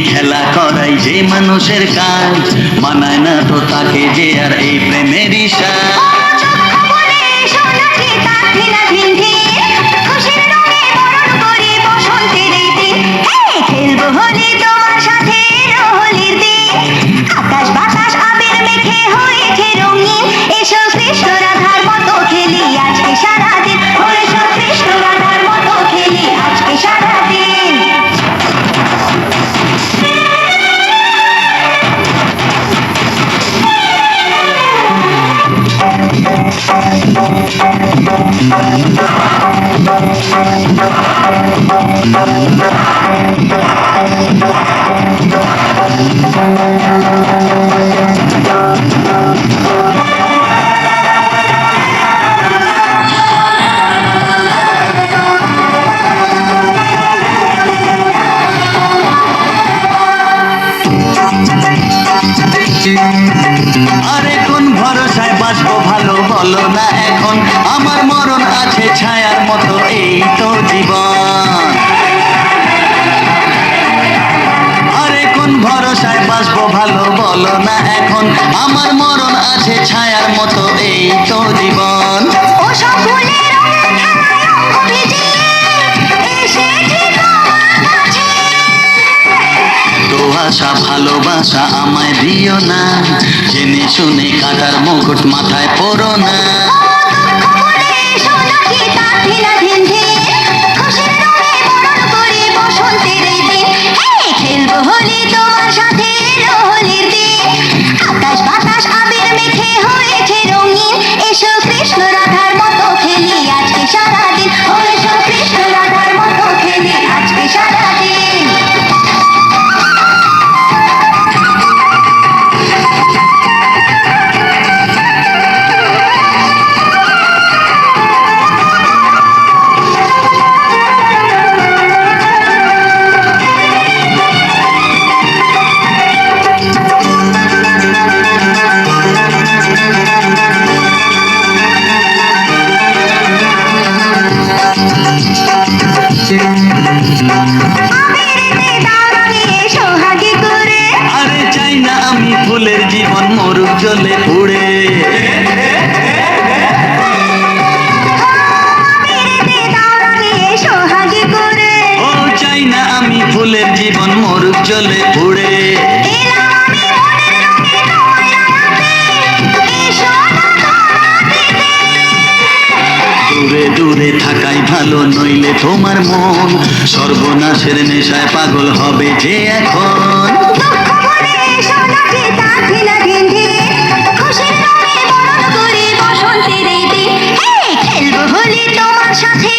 খেলা করাই যে মানুষের কাজ, মানায় না তো তাকে যে আর এই প্রেমের ইশারা। আরে কোন ভরসায় বাঁচবো ভালো বলো না এখন, আমার মরণ আছে ছায়ার মতো এই তো জীবন। আরে কোন ভরসায় বাঁচবো ভালো বলো না এখন, আমার মরণ আছে ছায়ার মতো এই তো জীবন। আশা ভালোবাসা আমায় দিও না, জেনে শুনে কাটার মুকুট মাথায় পরো না। আরে চাই না আমি ফুলের জীবন মরুক জলে পুড়ে, ও চাই না আমি ফুলের জীবন মরুক জলে পুড়ে। দূরে দূরে থাকাই ভালো, নইলে তোমার মন সর্বনাশের নেশায় পাগল হবে যে এখন। খেলবো হোলি তোমার সাথে।